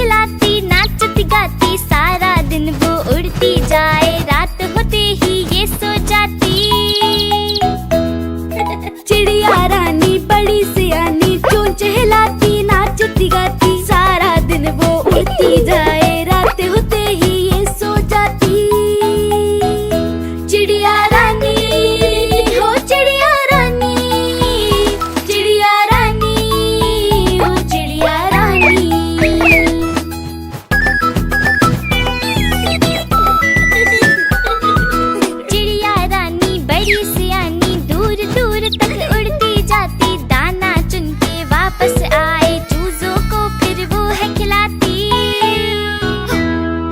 चहलाती नाचती गाती, सारा दिन वो उड़ती जाए, रात होते ही ये सो जाती। चिड़िया रानी बड़ी सियानी, चूं चहलाती नाचती गाती, सारा दिन वो उड़ती जाए, रात होते ही ये सो जाती। चिड़िया रानी हो चिड़िया रानी, चिड़िया रानी हो चिड़िया रानी। चिड़िया रानी बड़ी सियानी, दूर दूर तक उड़ती जाती, दाना चुन के वापस आए, चूजों को फिर वो है खिलाती।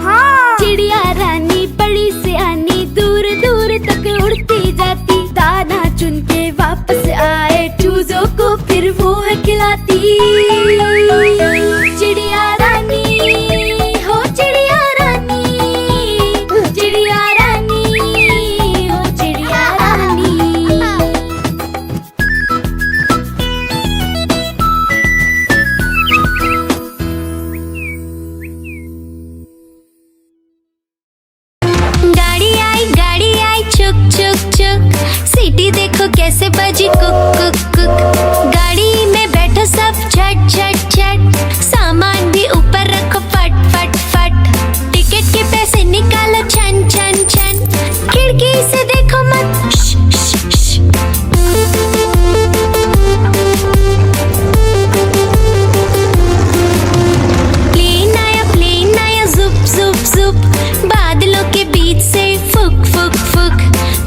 हाँ। चिड़िया रानी बड़ी सियानी, दूर दूर तक उड़ती जाती, दाना चुन के वापस आए, चूजों को फिर वो है खिलाती। चिड़िया रानी हो चिड़िया रानी, चिड़िया रानी हो चिड़िया रानी। गाड़ी आई चुक चुक चुक, सीटी देखो कैसे बजी कुक कुक कुक। गाड़ी में बैठो सब झट झट झट, सामान भी ऊपर रखो फट फट फट। टिकट के पैसे निकालो छन छन छन, खिड़की से देखो मत श श श। प्लेन आया जुप जुप जुप, बादलों के बीच से फुक फुक फुक।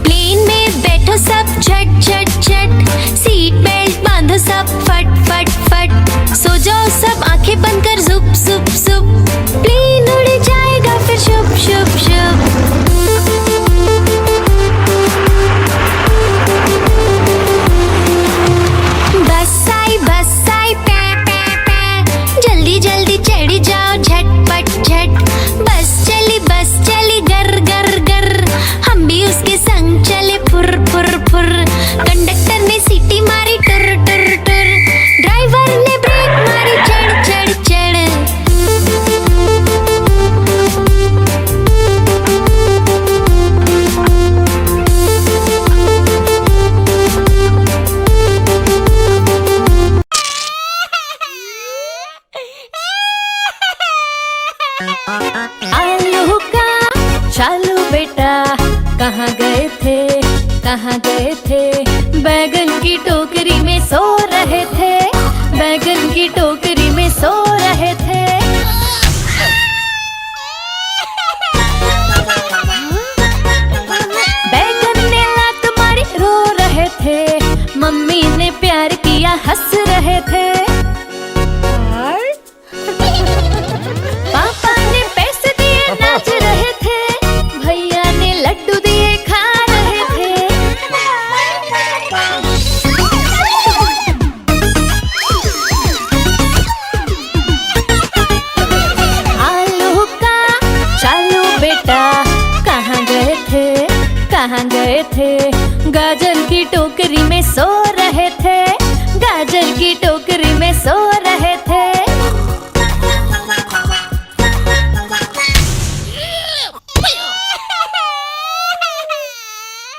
प्लेन में बैठो सब झट झट झट, सीट बेल्ट बांधो सब फट फट फट। सो जाओ सब आंखें बंद कर जुप जुप जुप, प्लेन उड़ जाएगा फिर शुप शुप शुप। बस आई पै पै पै, जल्दी जल्दी चढ़ी जाओ झटपट झट। बस चली गर गर गर, हम भी उसके संग चले फुर फुर फुर। कंडक्टर ने सीटी मारी टुर टुर टुर, ड्राइवर ने ब्रेक मारी चढ़ चढ़ चढ़। आलू का चालू बेटा, कहाँ गए थे कहाँ गए थे, बैगन की टोकरी में सो रहे थे, बैगन की टोकरी में सो रहे थे। बैगन ने लात मारी रो रहे थे, मम्मी ने प्यार किया हंस रहे थे। पापा ने पैसे दिए नाच रहे थे, भैया ने लड्डू दिए खा रहे थे। आलू का चालू बेटा, कहाँ गए थे कहाँ गए थे, गाजर की टोकरी में सो रहे थे, गाजर की टोकरी में सो रहे थे।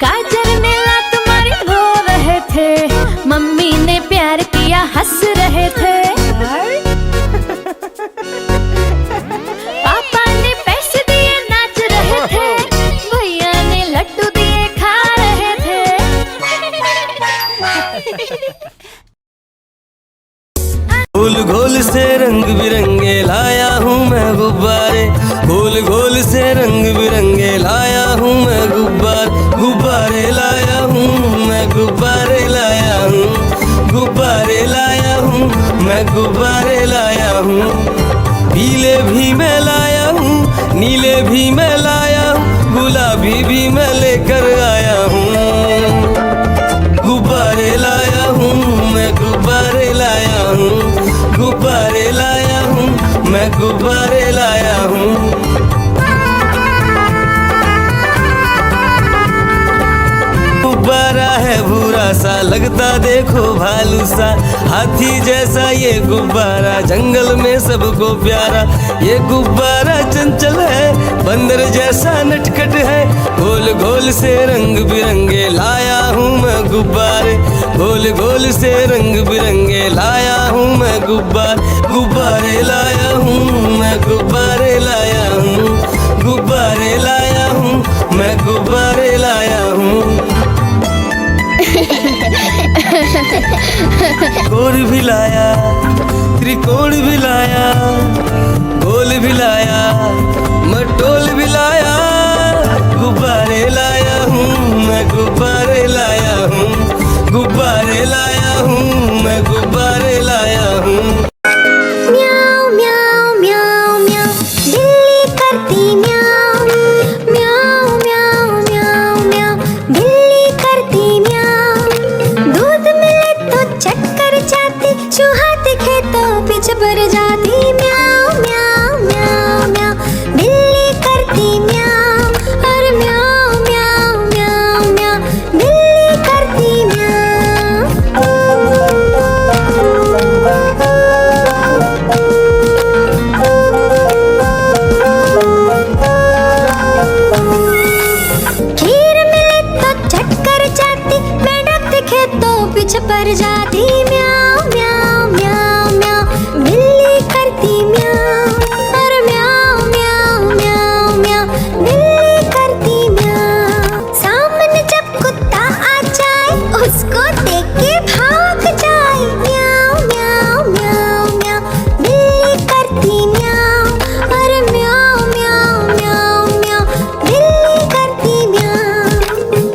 गाजर ने लात मारी रो रहे थे, मम्मी ने प्यार किया हंस रहे थे। पापा ने पैसे दिए नाच रहे थे, भैया ने लड्डू दिए खा रहे थे। गोल गोल से रंग बिरंगे लाया हूँ मैं गुब्बारे, गोल गोल से रंग बिरंगे लाया हूँ मैं गुब्बारे लाया हूँ मैं, गुब्बारे लाया हूँ, गुब्बारे लाया हूँ मैं, गुब्बारे लाया हूँ। पीले भी मैं लाया हूँ, नीले भी मैं लाया हूँ, गुलाबी भी मैं लेकर आया हूँ। गुब्बारे लाया हूँ मैं, गुब्बारे लाया हूँ, गुब्बारे लाया हूँ मैं, गुब्बारे लाया हूँ। गुब्बारा है भूरा सा लगता देखो भालू सा, हाथी जैसा ये गुब्बारा जंगल में सबको प्यारा। ये गुब्बारा चंचल है, बंदर जैसा नटखट है, गोल गोल से रंग बिरंगे लाया हूँ मैं गुब्बारे, गोल गोल से रंग बिरंगे लाया हूँ मैं गुब्बारे लाया हूँ मैं, गुब्बारे लाया हूँ, गुब्बारे लाया हूँ मैं, गुब्बारे लाया हूँ। गोल भी लाया, त्रिकोण भी लाया, गोल भी लाया, मटोल भी लाया, गुब्बारे लाया हूँ मैं, गुब्बारे लाया हूँ, गुब्बारे लाया हूँ मैं, गुब्बारे लाया हूँ। म्याऊं म्याऊं म्याऊं म्याऊं, बिल्ली करती म्याऊं, म्याऊं म्याऊं म्याऊं म्याऊं, बिल्ली करती म्याऊं। दूध मिले तो चक्कर जाती, चूहा दिखे तो पीछे पड़ जाती। म्याऊं म्याऊं म्याऊं म्याऊं, बिल्ली करती म्याऊं, और म्याऊं म्याऊं म्याऊं म्याऊं, बिल्ली करती खीर मिले तो चक्कर जाती, मेंढक दिखे तो पीछे पड़ जाती। म्याऊं म्याऊं म्याऊं म्याऊं, बिल्ली करती म्याऊं, और म्याऊं म्याऊं म्याऊं म्याऊं, बिल्ली करती म्याऊं। सामने जब कुत्ता आ जाए, उसको देख के भाग जाए। म्याऊं म्याऊं म्याऊं म्याऊं, बिल्ली करती म्याऊं, और म्याऊं म्याऊं म्याऊं म्याऊं, बिल्ली करती म्याऊं।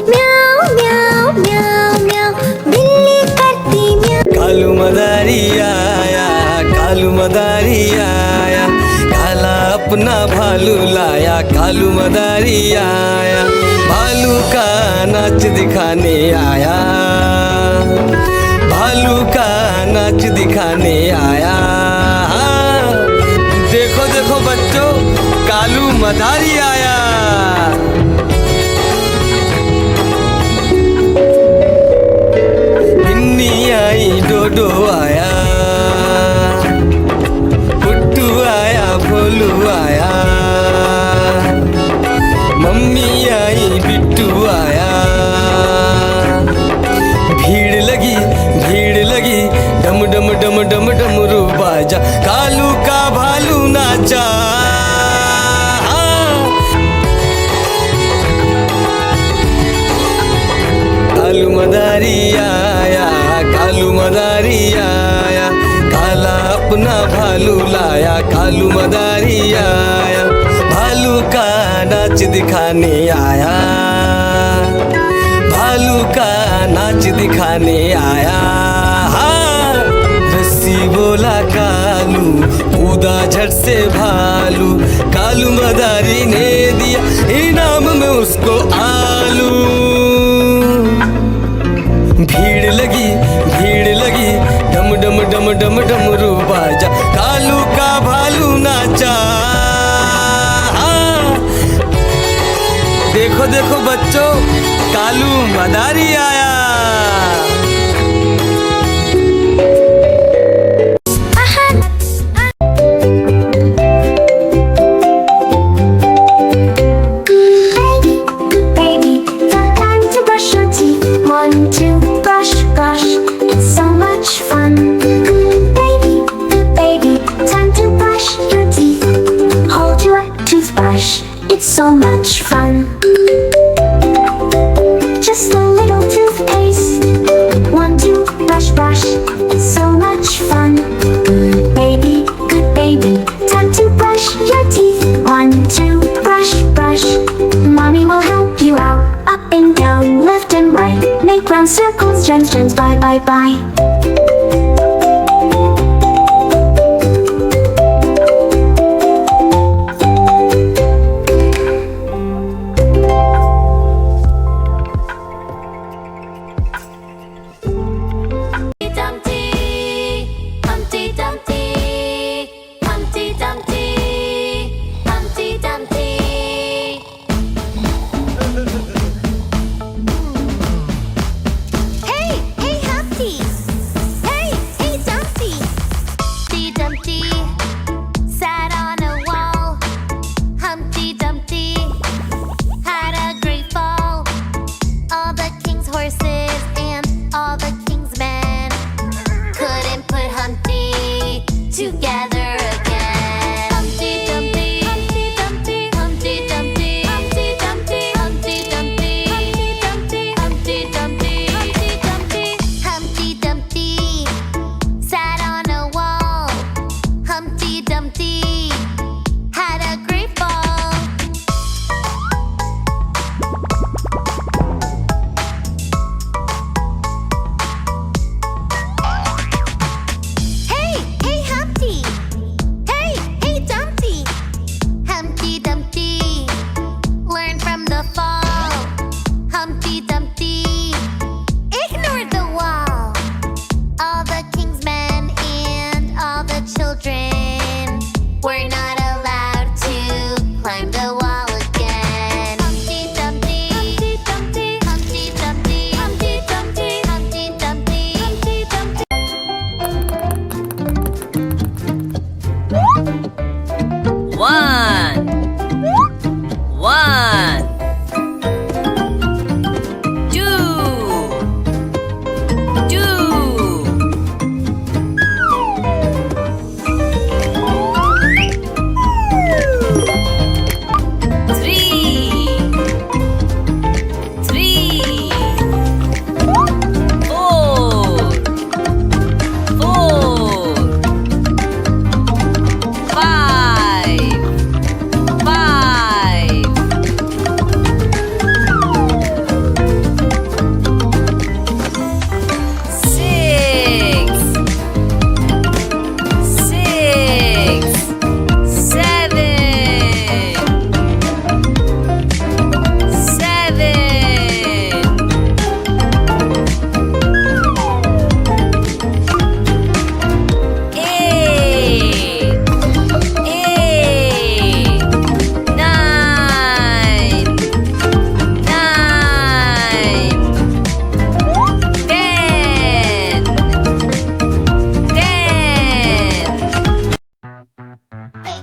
म्याऊं म्याऊं म्याऊं म्याऊं, बिल्ली करती म्याऊं। कालू मदारी आया, कालू मदारी आया, काला अपना भालू लाया, कालू मदारी आया, भालू का नाच दिखाने आया, भालू का नाच दिखाने आया। देखो देखो बच्चों, कालू मदारी आया। बिन्नी आई, डोडो आया, पुट्टू आया, भोलू आया, मम्मी आई, बिट्टू आया। भीड़ लगी, डम डम डम डम डमरू बाजा, कालू का भालू नाचा। कालू मदारी आया, कालू मदारी आया, काला अपना भालू लाया, कालू मदारी आया, भालू का नाच दिखाने आया, भालू का नाच दिखाने आया। रस्सी बोला कालू, कूदा झट से भालू, कालू मदारी ने दिया इनाम में उसको आलू। भीड़ लगी, डम डम डम डम डमरू बाजा, कालू का भालू नाचा। देखो देखो बच्चों, कालू मदारी आया। It's so much fun. Just a little toothpaste, 1, 2, brush, brush. It's so much fun. Baby, good baby, time to brush your teeth. 1, 2, brush, brush. Mommy will help you out. Up and down, left and right. Make round circles, gems, gems, bye, bye, bye. Hey,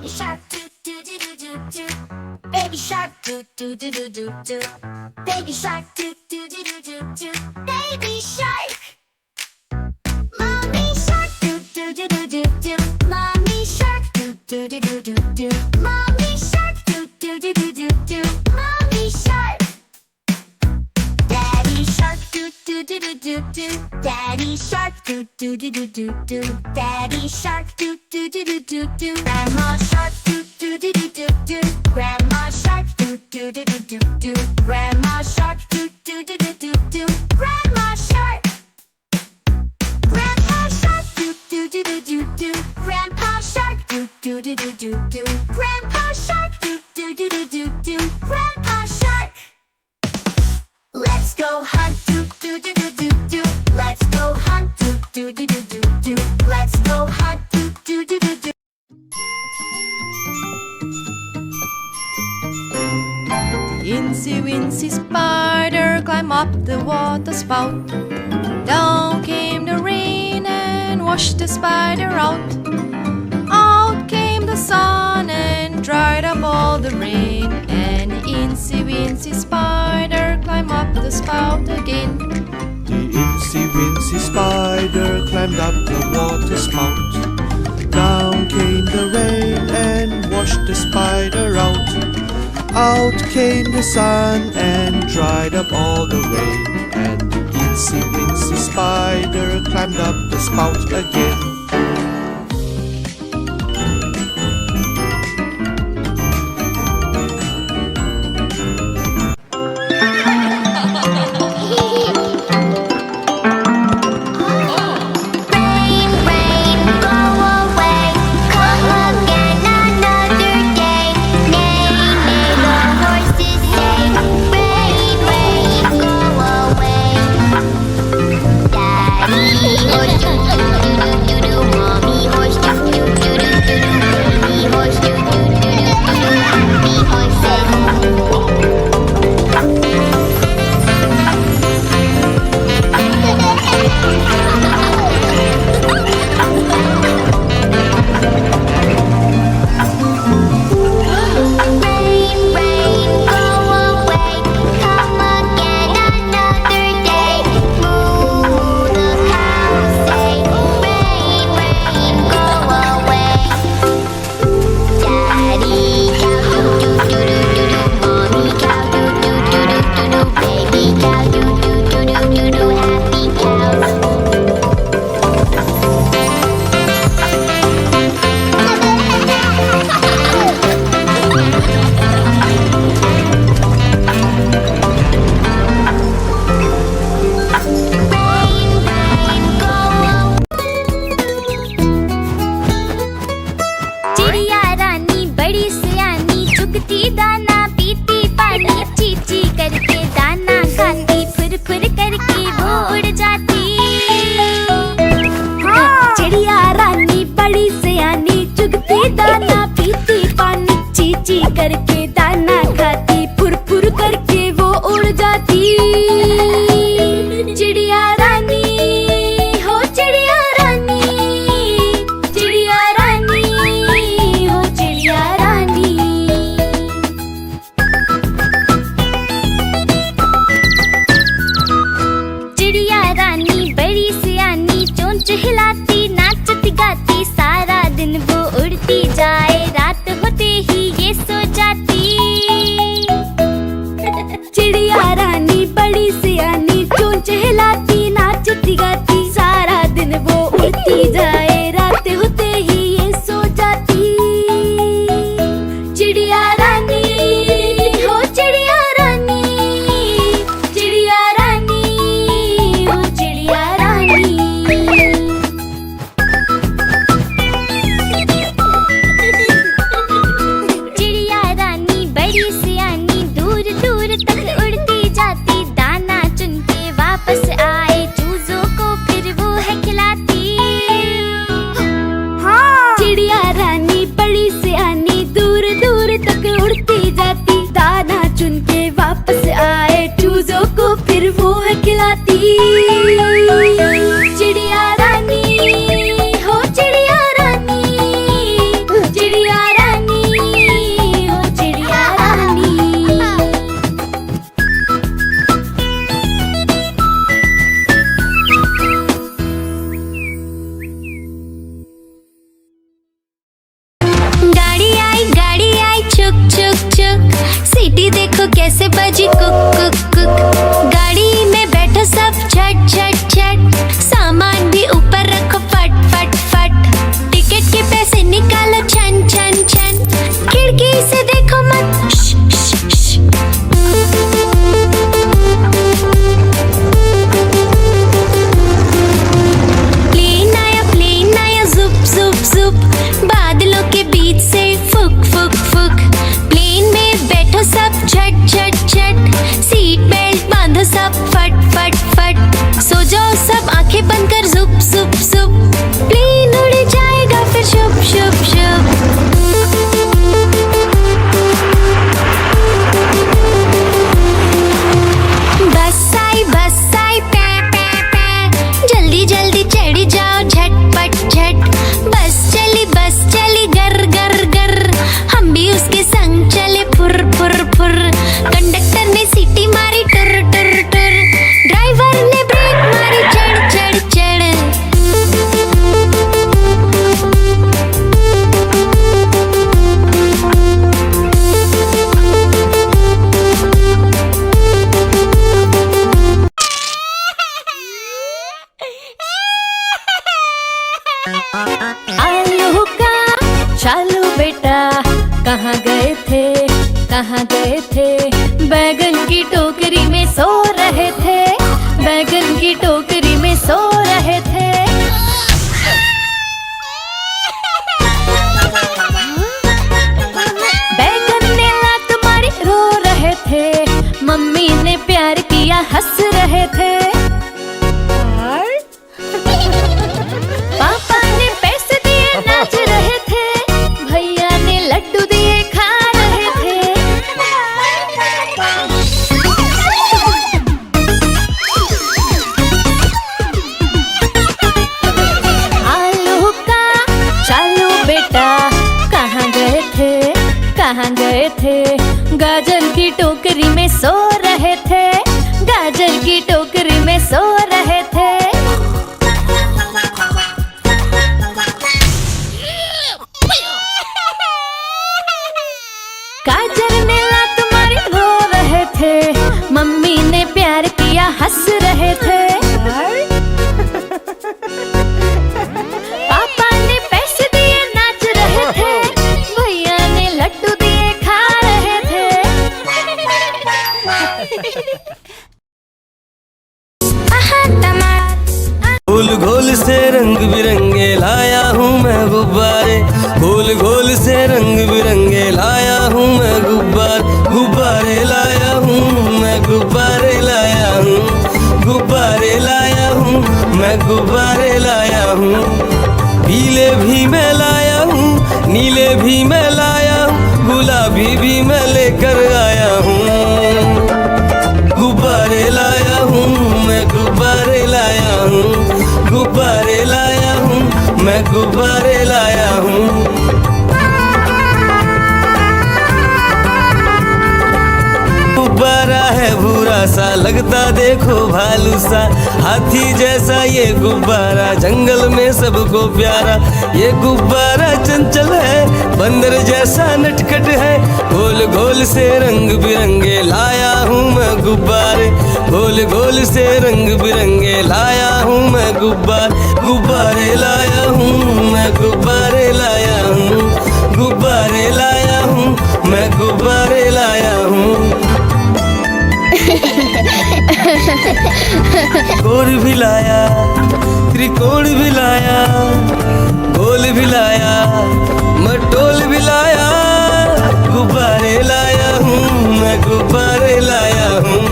shark do do do do do do. Baby shark do do do do do do. Baby shark do do do do do do. Baby shark. Mommy shark do do do do do do. Mommy shark do do do do do do. Mommy shark do do do do do do. Mommy shark. Daddy shark do do do do do do. Daddy shark do do do do do do. Daddy shark do do do do do do. Grandma shark do do do do do do. Grandma shark do do do do do do. Grandma shark do do do do do do. Grandma shark. Grandpa shark do do do do do do. Grandpa shark do do do do do do. Grandpa shark do do do do do do. Grandpa shark. Let's go hunt do do do do do do. Let's go hunt do do do do do do. Let's go hunt do do do do do. Incy wincy spider climbed up the water spout. Down came the rain and washed the spider out. Out came the sun and dried up all the rain. And Incy wincy spider climbed up the spout again. The incy wincy spider climbed up the water spout. Down came the rain and washed the spider out. Out came the sun and dried up all the rain. And the incy wincy spider climbed up the spout again. Rain, rain, go away. Come again another day. Neigh, neigh, the horses say. Rain, rain, go away. Daddy horse do do do do do do. Mommy horse do do do do do do. Baby horse do do do do do do. Happy horses. Rain, rain, go away. Come again another day. Moo, moo, the cows say. Rain, rain, go away. Daddy cow do do do do do do. Mommy cow do do do do do do. Baby cow do do do do do do. Happy cows. Rain, rain, go चिड़िया रानी बड़ी सियानी चुगती दाना पीती पानी चीची करके दाना खाती फुर फुर करके वो उड़ जाती चिड़िया रानी बड़ी सियानी चुगती दाना पीती पानी चीची करके दाना खाती फुर फुर करके वो उड़ जाती चिड़िया रानी हो चिड़िया रानी चिड़िया रानी हो चिड़िया रानी चिड़िया रानी बड़ी सियानी चोंच हिलाती नाचती गाती सारा दिन वो उड़ती जाए रात होते ही ये सो जाती कहाँ गए थे? बैगन की टोकरी में सो रहे थे, बैगन की टोकरी में सो रहे थे। बैगन ने लात मारी रो रहे थे, मम्मी ने प्यार किया हंस रहे थे। पापा ने पैसे दिए नाच रहे थे, भैया ने लड्डू दिए खा रहे थे। आलू का चालू बेटा कहाँ गए थे? कहाँ गए थे? गाजर की टोकरी में सो रहे थे, गाजर की टोकरी में सो रहे थे। गाजर ने लात मारी रो रहे थे, मम्मी ने प्यार किया हंस रहे थे। पापा ने पैसे दिए नाच रहे थे, भैया ने लड्डू दिए खा रहे थे। गोल गोल से रंग बिरंगे लाया हूँ मैं गुब्बारे, गोल गोल से रंग बिरंगे लाया हूँ मैं गुब्बारे लाया हूँ मैं, गुब्बारे लाया हूँ, गुब्बारे लाया हूँ मैं, गुब्बारे लाया हूँ। पीले भी मैं लाया हूँ, नीले भी मैं लाया हूँ, गुलाबी भी मैं लेकर आया हूँ। गुब्बारे लाया हूँ मैं, गुब्बारे लाया हूँ, गुब्बारे लाया हूँ मैं, गुब्बारे लाया हूँ। गुब्बारा है भूरा सा लगता देखो भालू सा, हाथी जैसा ये गुब्बारा जंगल में सबको प्यारा। ये गुब्बारा चंचल है बंदर जैसा नटखट है, गोल गोल से रंग बिरंगे लाया हूँ मैं गुब्बारे, गोल गोल से रंग बिरंगे लाया हूँ मैं गुब्बारे लाया हूँ मैं, गुब्बारे लाया हूँ, गुब्बारे लाया हूँ मैं, गुब्बारे लाया हूँ। गोल भी लाया, त्रिकोण भी लाया, गोल भी लाया, मटोल भी लाया, गुब्बारे लाया हूँ मैं, गुब्बारे लाया हूँ,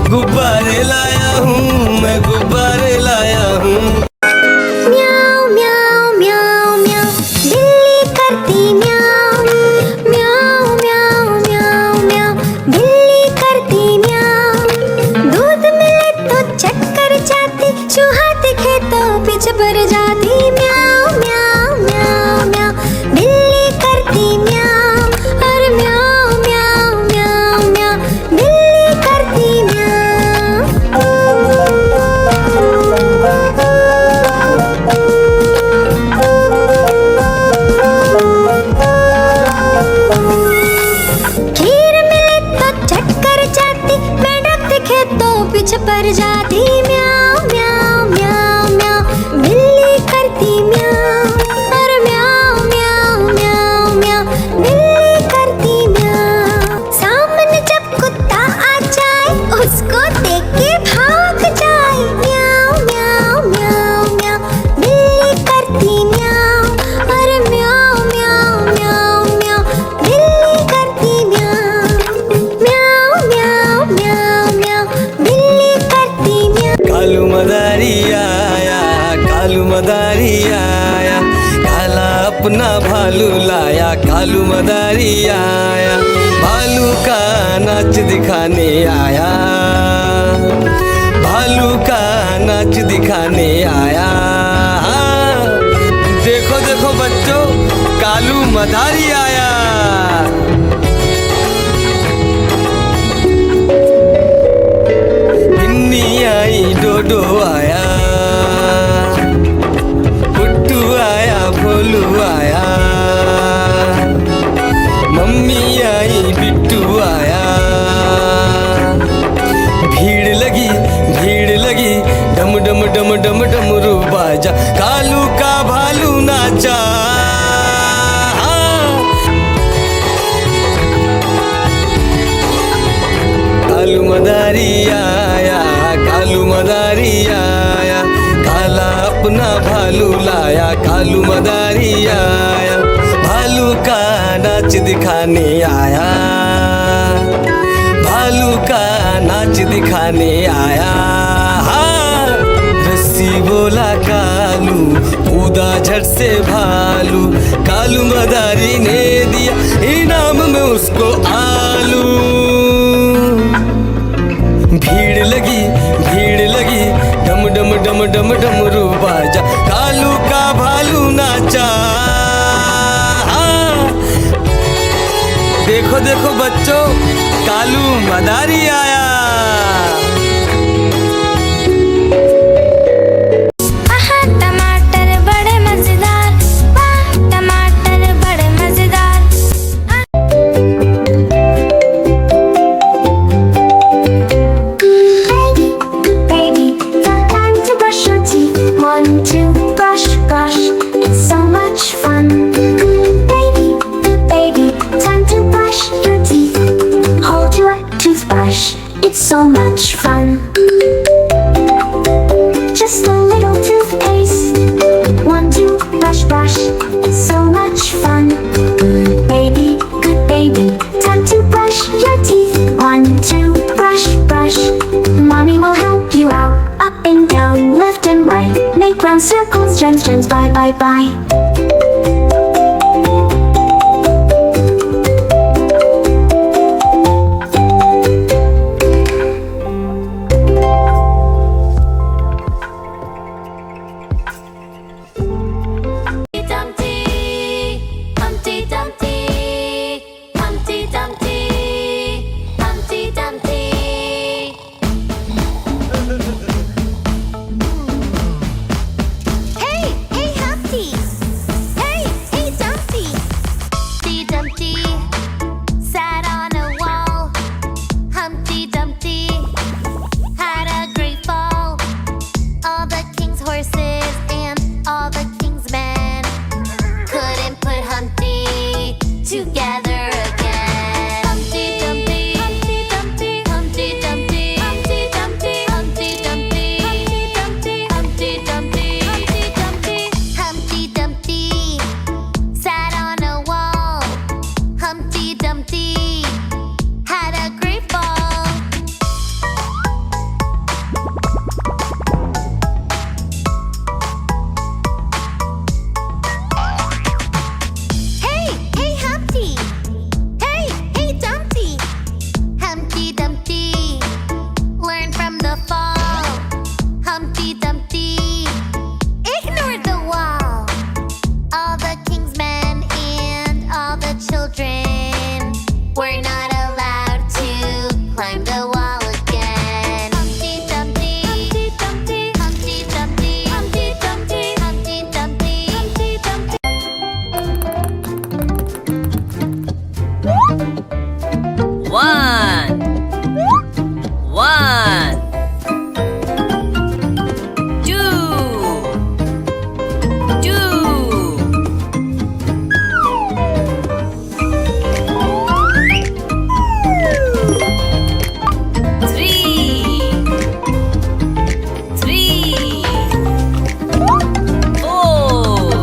गुब्बारे लाया हूँ मैं, गुब्बारे लाया हूँ। म्याऊ म्याऊ म्याऊ म्याऊ बिल्ली करती म्याऊ, म्याऊ म्याऊ म्याऊ म्याऊ बिल्ली करती म्याऊ। दूध मिले तो चक्कर जाती, चूहा दिखे तो पीछे पड़ जाती। म्याऊ म्याऊ म्याऊ म्याऊ बिल्ली करती म्याऊ, और म्याऊ म्याऊ म्याऊ म्याऊ बिल्ली करती खीर मिले तो चक्कर जाती, मेंढक दिखे तो पीछे पड़ जाती। म्याऊ म्याऊ म्याऊ म्याऊ बिल्ली करती म्याऊ, और म्याऊ म्याऊ म्याऊ म्याऊ बिल्ली करती म्याऊ। सामने जब कुत्ता आ जाए उसको देख के भाग जाए। म्याऊ म्याऊ म्याऊ म्याऊ बिल्ली करती म्याऊ, और म्याऊ म्याऊ म्याऊ म्याऊ बिल्ली करती म्याऊ। म्याऊ म्याऊ म्याऊ म्याऊ बिल्ली करती म्याऊ। कालू मदारी आया, कालू मदारी आया, काला अपना भालू लाया, कालू मदारी आया, भालू का नाच दिखाने आया, भालू का नाच दिखाने आया। देखो देखो बच्चों, कालू मदारी आया। बिन्नी आई, डोडो आया, गुड्डू आया, भोलू आया, मम्मी आई, बिट्टू आया। भीड़ लगी, भीड़ लगी, डम डम डम डम डमरू बाजा, कालू का भालू नाचा। नाच दिखाने आया, भालू का नाच दिखाने आया। हाँ, रस्सी बोला कालू, कूदा झट से भालू, कालू मदारी ने दिया इनाम में उसको आलू। भीड़ लगी डम डम डम डम डमरू बाजा, कालू का भालू नाचा। देखो देखो बच्चों, कालू मदारी आया। आहा टमाटर बड़े मजेदार, वाह टमाटर बड़े मजेदार। Baby, time to brush your teeth. 1, 2, brush, brush. It's so much fun. Baby, time to brush your teeth. Hold your toothbrush. It's so much fun. Just a little toothpaste. 1, 2, brush, brush. It's so much fun. Baby, good baby, time to brush your teeth. 1, 2, brush, brush. Mommy will help you out. Up and down, left and right. Make round circles, gems, gems, bye, bye, bye. Humpty Dumpty, Humpty Dumpty, Humpty Dumpty. Hey Humpty! Hey Dumpty! Humpty Dumpty sat on a wall. Humpty Dumpty had a great fall. All the king's horses and all the king's men couldn't put Humpty together again. Humpty Dumpty, Humpty Dumpty, Humpty Dumpty, Humpty Dumpty, Humpty Dumpty, Humpty Dumpty, Humpty Dumpty, Humpty Dumpty. Humpty Dumpty sat on a wall. Humpty Dumpty had a great fall. Hey Humpty! Hey Dumpty! Humpty Dumpty learned from the fall. Humpty Dumpty ignored the wall. All the king's men and all the children were not allowed to climb the wall again. Humpty Dumpty, Humpty Dumpty, Humpty Dumpty, Humpty Dumpty, Humpty Dumpty, Humpty Dumpty. One, two, three, 4,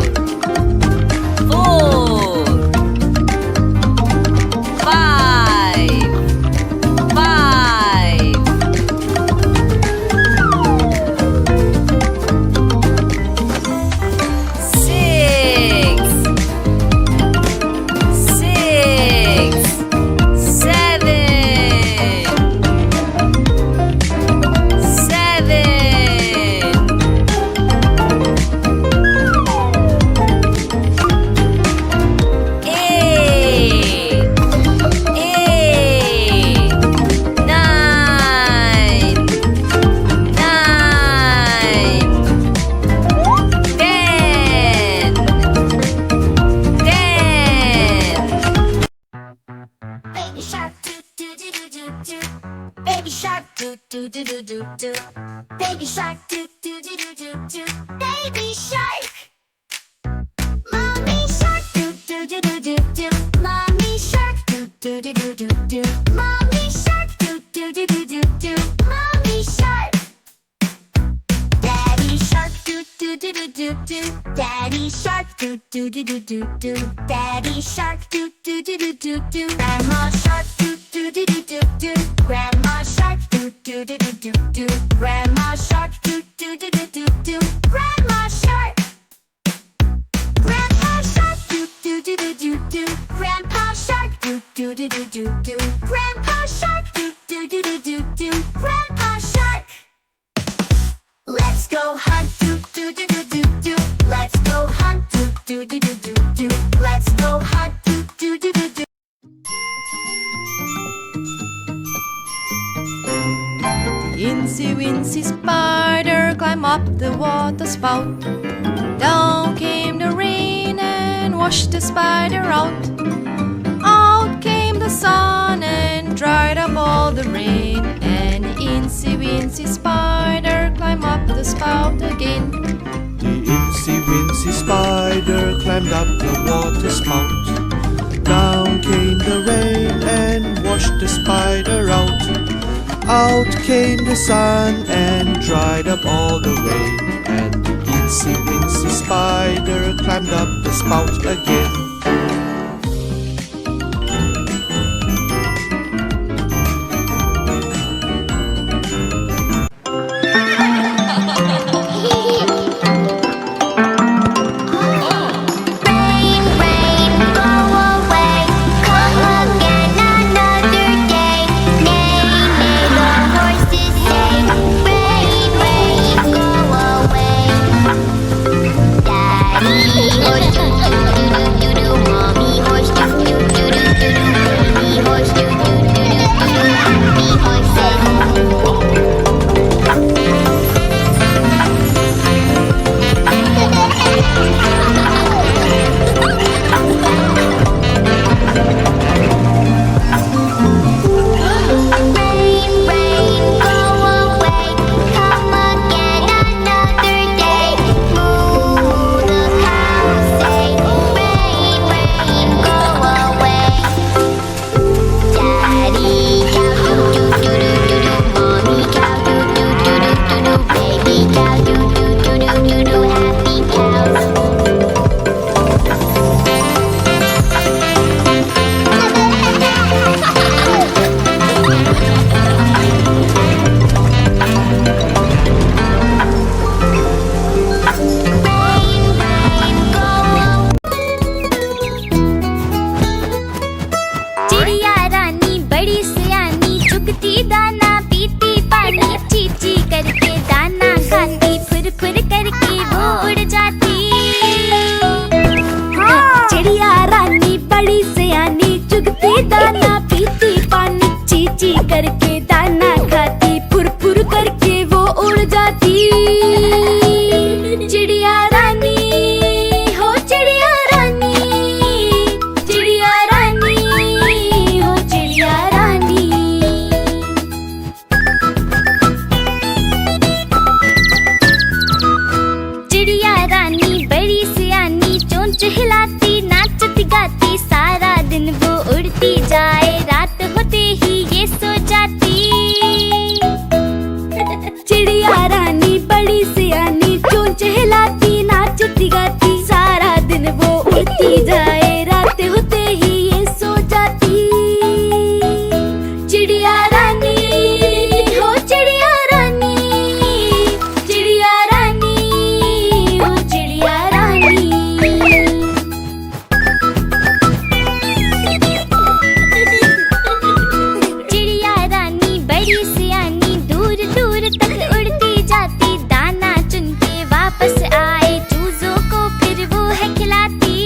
5, do. Baby shark, do do do do do do. Baby shark. Mommy shark, do do do do do do. Mommy shark, do do do do do do. Mommy shark, do do do do do do. Mommy shark. Daddy shark, do do do do do do. Daddy shark, do do do do do do. Daddy shark do do do do do do. Grandma shark do do do do do do. Grandma shark do do do do do do. Grandma shark do do do do do do. Grandma shark. Grandpa shark do do do do do do. Grandpa shark do do do do do do. Grandpa shark do do do do do do. Grandpa shark. Let's go hunt do do do do do do. Let's go hunt do do do do do do. Let's go hunt do do do do do. The Incy Wincy Spider climbed up the water spout. Down came the rain and washed the spider out. Out came the sun and dried up all the rain. And the Incy Wincy Spider climbed up the spout again. The Incy Wincy Spider climbed up the water spout. Down came the rain and washed the spider out. Out came the sun and dried up all the rain. And the Incy Wincy Spider climbed up the spout again. Rain, rain, go away. Come again another day. Neigh, neigh, the horses say. Rain, rain, go away. Daddy horse do do do do do do. Mommy horse do do do do do do. Baby horse do do do do do do. Happy horses. Rain, rain, go away. Come again another day. Moo, the cows say. Rain, rain, go away. Daddy cow do do do do do do. Mommy cow do do do do do do. Baby cow do do do do do do. Happy cows. Rain, rain, go चिड़िया रानी बड़ी सयानी चुगती दाना पीती पानी चीची करके दाना खाती फुर फुर करके वो उड़ जाती चिड़िया रानी बड़ी सयानी चुगती दाना पीती पानी चीची करके दाना खाती फुर फुर करके वो उड़ जाती चिड़िया रानी हो चिड़िया रानी चिड़िया रानी हो चिड़िया रानी चिड़िया रानी बड़ी सियानी चोंच हिलाती नाचती गाती सारा दिन वो उड़ती जाए रात होते ही ये सो जाती चिड़िया रानी बड़ी सियानी चोंच हिलाती नाचती गाती सारा दिन वो उड़ती जाए रात होते ही ये सो जाती चिड़िया रानी हो चिड़िया रानी चिड़िया रानी हो चिड़िया रानी चिड़िया रानी बड़ी सियानी दूर दूर तक उड़ती जाती दाना चुन के वापस आए चूजों को फिर वो है खिलाती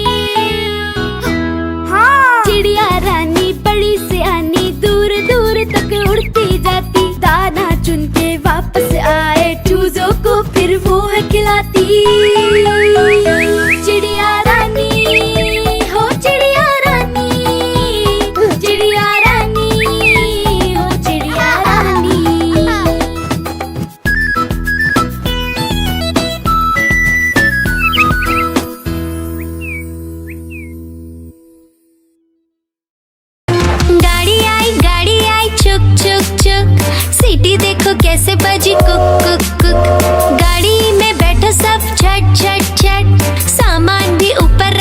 चिड़िया रानी बड़ी सियानी दूर दूर तक उड़ती जाती दाना चुन के वापस आए चूजों को फिर वो है खिलाती चिड़िया रानी हो चिड़िया रानी चिड़िया रानी हो चिड़िया रानी गाड़ी आई चुक चुक चुक। सीटी देखो कैसे बजी कुक कुक कुक। गाड़ी में बैठो सब झट झट झट। सामान भी ऊपर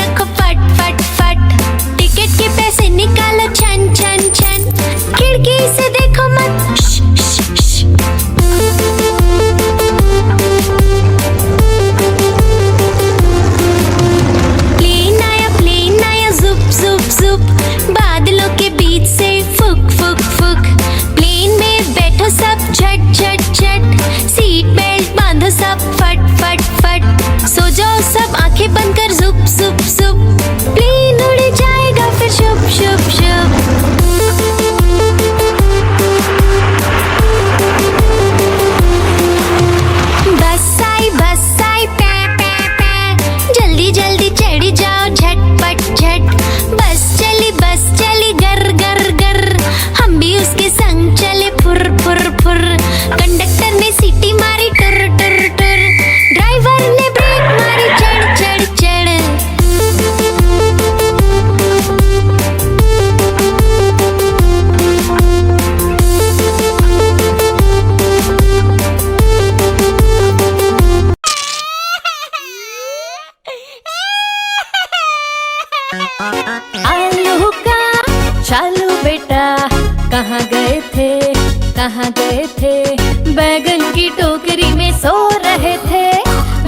चालू बेटा कहाँ गए थे, कहाँ गए थे? बैगन की टोकरी में सो रहे थे,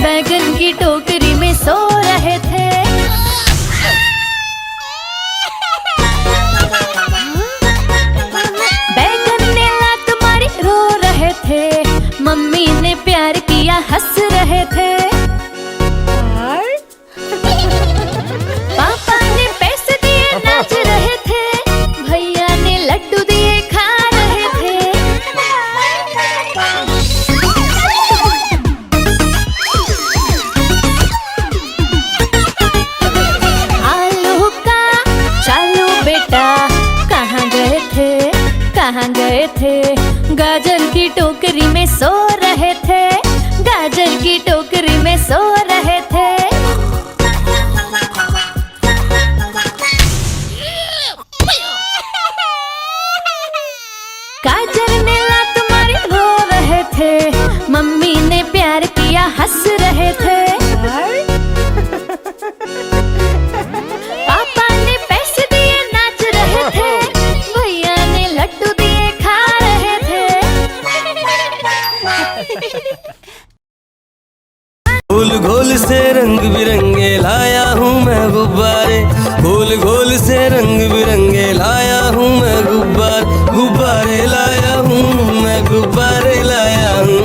बैगन की टोकरी में सो रहे थे। बैगन ने लात मारी रो रहे थे, मम्मी ने प्यार किया हंस रहे थे। पापा ने पैसे दिए नाच रहे थे, भैया ने लड्डू दिए खा रहे थे। आलू का चालू बेटा कहाँ गए थे, कहाँ गए थे? गाजर की टोकरी में सो रहे थे, गाजर की टोकरी में सो रहे थे। गाजर ने लात मारी रो रहे थे, मम्मी ने प्यार किया हंस रहे थे। पापा ने पैसे दिए नाच रहे थे, भैया ने लड्डू दिए खा रहे थे। गोल गोल से रंग बिरंगे लाया हूँ मैं गुब्बारे, गोल गोल से रंग बिरंगे लाया हूँ मैं गुब्बारे लाया हूँ मैं, गुब्बारे लाया हूँ,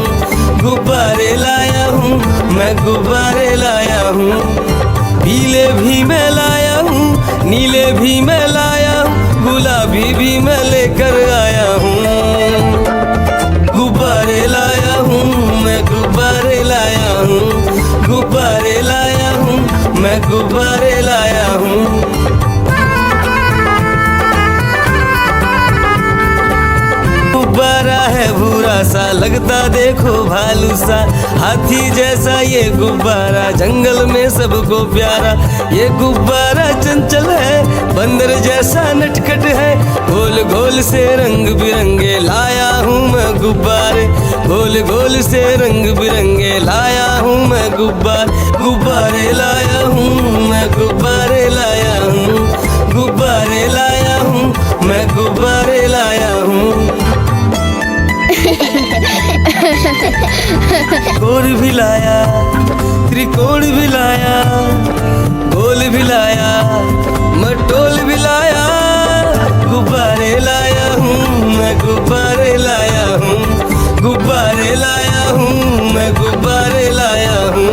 गुब्बारे लाया हूँ मैं, गुब्बारे लाया हूँ। पीले भी मैं लाया हूँ, नीले भी मैं लाया हूँ, गुलाबी भी मैं लेकर आया हूँ। गुब्बारे लाया हूँ मैं, गुब्बारे लाया हूँ, गुब्बारे लाया हूँ मैं, गुब्बारे लाया हूँ। गुब्बारा है भूरा सा लगता देखो भालू सा, हाथी जैसा ये गुब्बारा जंगल में सबको प्यारा। ये गुब्बारा चंचल है बंदर जैसा नटखट है, गोल गोल से रंग बिरंगे लाया हूँ मैं गुब्बारे, गोल गोल से रंग बिरंगे लाया हूँ मैं गुब्बारे लाया हूँ मैं, गुब्बारे लाया हूँ, गुब्बारे लाया हूँ मैं, गुब्बारे लाया हूँ। गोल भी लाया, त्रिकोण भी लाया, गोल भी लाया, मटोल भी लाया, गुब्बारे लाया हूँ मैं, गुब्बारे लाया हूँ, गुब्बारे लाया हूँ मैं, गुब्बारे लाया हूँ।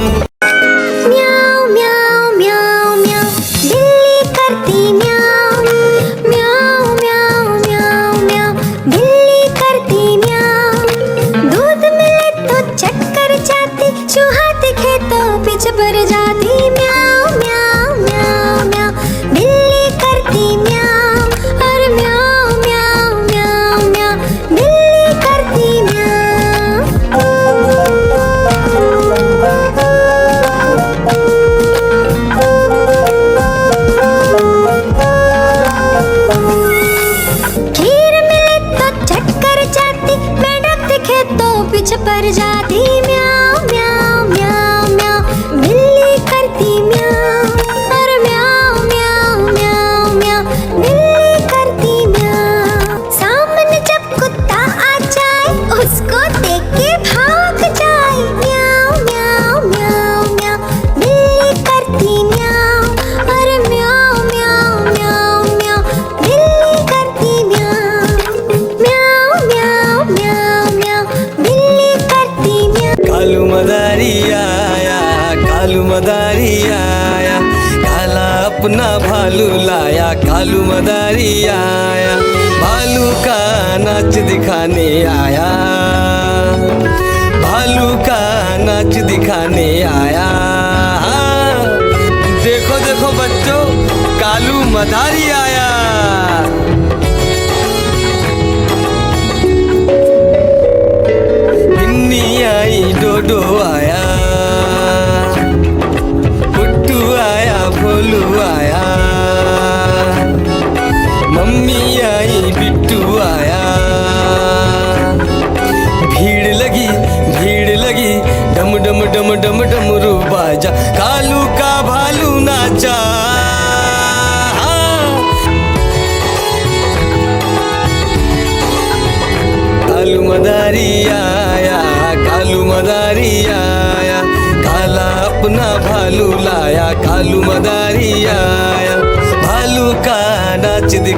म्याऊ म्याऊ म्याऊ म्याऊ बिल्ली करती म्याऊ, म्याऊ म्याऊ म्याऊ म्याऊ बिल्ली करती म्याऊ। दूध मिले तो चक्कर जाती, चूहा दिखे तो पीछे पड़ जाती। म्याऊ म्याऊ म्याऊ म्याऊ बिल्ली करती म्याऊ, और म्याऊ म्याऊ म्याऊ म्याऊ बिल्ली करती म्याऊ। खीर मिले तो चक्कर जाती, मेंढक दिखे तो पीछे पड़ जाती। म्याऊ म्याऊ म्याऊ म्याऊ बिल्ली करती म्याऊ, और म्याऊ म्याऊ म्याऊ म्याऊ बिल्ली करती म्याऊ। सामने जब कुत्ता आ जाए उसको देख के भाग जाए। म्याऊ म्याऊ म्याऊ म्याऊ बिल्ली करती म्याऊ, और म्याऊ म्याऊ म्याऊ म्याऊ बिल्ली करती म्याऊ। म्याऊ म्याऊ म्याऊ म्याऊ बिल्ली करती म्याऊ। कालू मदारी आया, कालू मदारी आया, काला अपना भालू लाया, कालू मदारी आया, भालू का नाच दिखाने आया, भालू का नाच दिखाने आया। देखो देखो बच्चों, कालू मदारी आया। गिन्नी आई, डोडो आया, पुट्टू आया, भोलू आया, मम्मी आई, बिट्टू आया। भीड़ लगी, भीड़ लगी, डम डम डम डम डमरू बाजा, कालू का भालू नाचा।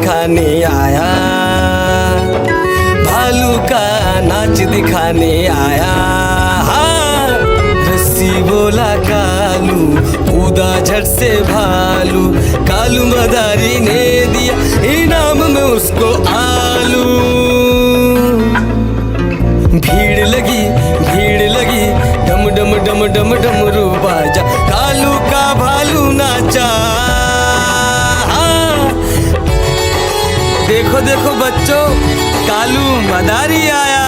दिखाने आया, भालू का नाच दिखाने आया। हाँ, रस्सी बोला कालू, कूदा झट से भालू, कालू मदारी ने दिया इनाम में उसको आलू। भीड़ लगी डम डम डम डम डमरू बाजा, कालू का भालू नाचा। हाँ, देखो देखो बच्चों, कालू मदारी आया।